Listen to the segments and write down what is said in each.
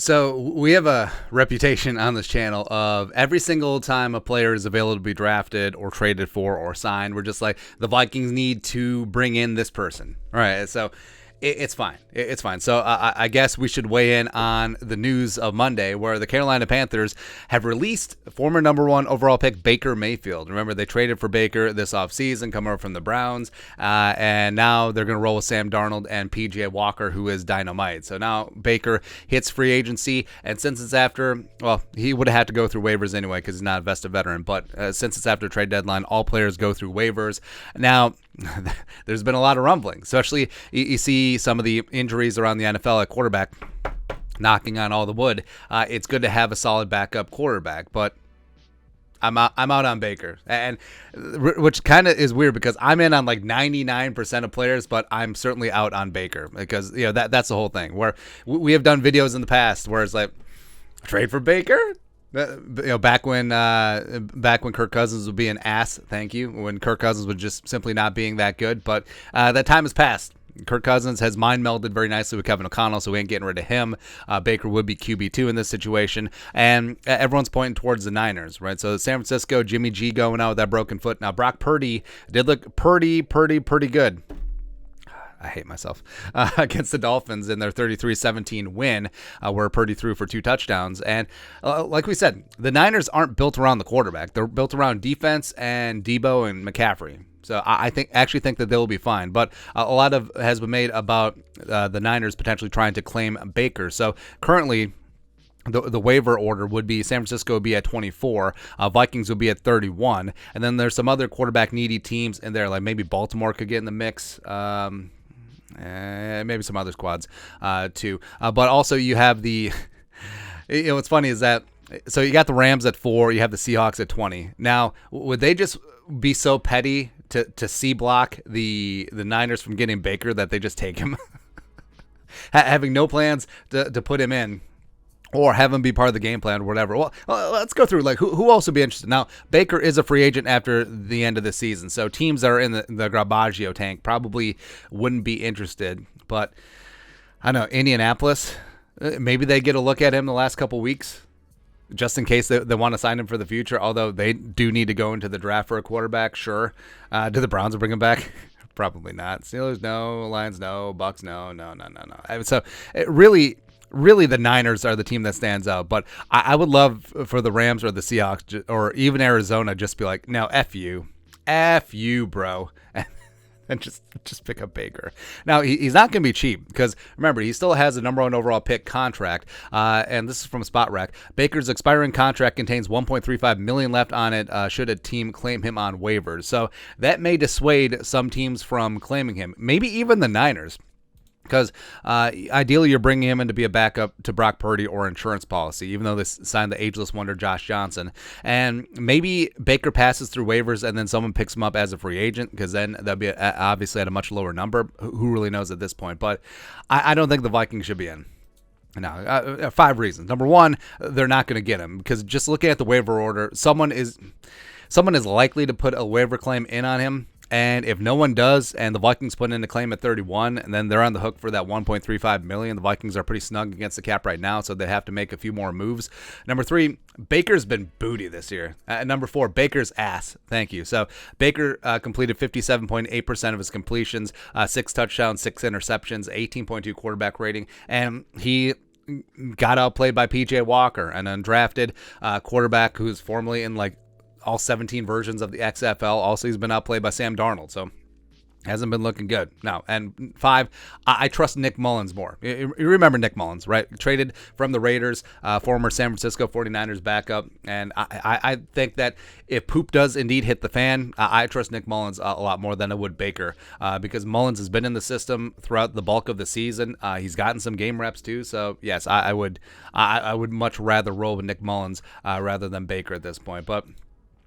So we have a reputation on this channel of every single time a player is available to be drafted or traded for or signed, we're just like, the Vikings need to bring in this person. All right, so it's fine. It's fine. So I guess we should weigh in on the news of Monday, where the Carolina Panthers have released former number 1 overall pick Baker Mayfield. Remember, they traded for Baker this offseason, coming over from the Browns, and now they're going to roll with Sam Darnold and P.J. Walker, who is dynamite. So now Baker hits free agency, and since it's after, well, he would have had to go through waivers anyway because he's not a vested veteran, but since it's after trade deadline, all players go through waivers. Now, there's been a lot of rumbling, especially you see some of the injuries around the NFL at quarterback, knocking on all the wood. It's good to have a solid backup quarterback, but I'm out on Baker, and which kind of is weird because I'm in on like 99% of players, but I'm certainly out on Baker because that's the whole thing. Where we have done videos in the past where it's like, trade for Baker. Back when Kirk Cousins would be an ass, thank you, when Kirk Cousins was just simply not being that good. But that time has passed. Kirk Cousins has mind melded very nicely with Kevin O'Connell, so we ain't getting rid of him. Baker would be QB2 in this situation, and everyone's pointing towards the Niners, right? So San Francisco, Jimmy G going out with that broken foot. Now Brock Purdy did look pretty good. I hate myself, against the Dolphins in their 33-17 win, where Purdy threw for 2 touchdowns. And like we said, the Niners aren't built around the quarterback. They're built around defense and Debo and McCaffrey. So I actually think that they'll be fine. But a lot of has been made about the Niners potentially trying to claim Baker. So currently, the waiver order would be San Francisco would be at 24, Vikings would be at 31, and then there's some other quarterback needy teams in there, like maybe Baltimore could get in the mix. Maybe some other squads too. But also you have the, what's funny is that, so you got the Rams at 4, you have the Seahawks at 20. Now, would they just be so petty to C-block the Niners from getting Baker that they just take him? Having no plans to put him in, or have him be part of the game plan or whatever. Well, let's go through, like, who else would be interested. Now, Baker is a free agent after the end of the season, so teams that are in the Garbaggio tank probably wouldn't be interested. But, I don't know, Indianapolis, maybe they get a look at him the last couple weeks, just in case they want to sign him for the future, although they do need to go into the draft for a quarterback, sure. Do the Browns bring him back? Probably not. Steelers, no. Lions, no. Bucks, no. So, really, the Niners are the team that stands out. But I would love for the Rams or the Seahawks or even Arizona just be like, no, F you, bro, and just pick up Baker. Now, he's not going to be cheap because, remember, he still has a number 1 overall pick contract, and this is from SpotRack. Baker's expiring contract contains $1.35 million left on it should a team claim him on waivers. So that may dissuade some teams from claiming him, maybe even the Niners. Because ideally you're bringing him in to be a backup to Brock Purdy or insurance policy, even though they signed the ageless wonder Josh Johnson. And maybe Baker passes through waivers and then someone picks him up as a free agent, because then that'd be obviously at a much lower number. Who really knows at this point? But I don't think the Vikings should be in. Now, 5 reasons. Number 1, they're not going to get him, because just looking at the waiver order, someone is likely to put a waiver claim in on him. And if no one does, and the Vikings put in a claim at 31, and then they're on the hook for that $1.35 million, the Vikings are pretty snug against the cap right now, so they have to make a few more moves. Number 3, Baker's been booty this year. Number 4, Baker's ass. Thank you. So Baker completed 57.8% of his completions, 6 touchdowns, 6 interceptions, 18.2 quarterback rating, and he got outplayed by P.J. Walker, an undrafted quarterback who's formerly in like all 17 versions of the XFL. Also, he's been outplayed by Sam Darnold, so hasn't been looking good. Now, and 5, I trust Nick Mullins more. You remember Nick Mullins, right? Traded from the Raiders, former San Francisco 49ers backup, and I think that if poop does indeed hit the fan, I trust Nick Mullins a lot more than I would Baker, because Mullins has been in the system throughout the bulk of the season. He's gotten some game reps too, so yes, I would much rather roll with Nick Mullins rather than Baker at this point, but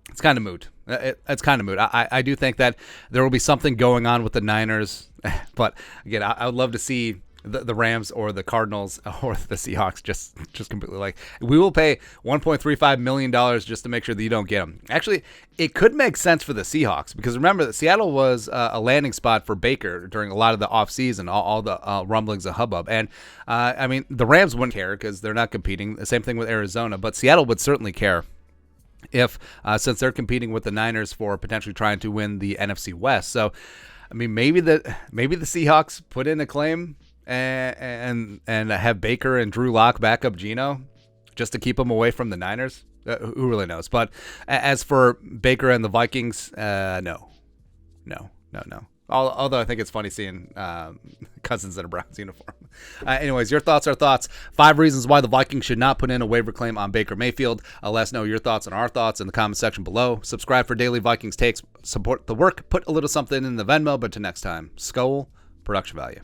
it's kind of moot. It's kind of moot. I do think that there will be something going on with the Niners, but again, I would love to see the Rams or the Cardinals or the Seahawks just completely like, we will pay $1.35 million just to make sure that you don't get him. Actually, it could make sense for the Seahawks because remember that Seattle was a landing spot for Baker during a lot of the offseason, all the rumblings of hubbub. And I mean, the Rams wouldn't care because they're not competing. The same thing with Arizona, but Seattle would certainly care if since they're competing with the Niners for potentially trying to win the NFC West. So, I mean, maybe the Seahawks put in a claim and have Baker and Drew Lock back up Geno just to keep him away from the Niners. Who really knows? But as for Baker and the Vikings, no. Although I think it's funny seeing Cousins in a Browns uniform. Anyways, your thoughts are thoughts. 5 reasons why the Vikings should not put in a waiver claim on Baker Mayfield. Let us know your thoughts and our thoughts in the comment section below. Subscribe for daily Vikings takes. Support the work. Put a little something in the Venmo. But till next time, Skol, production value.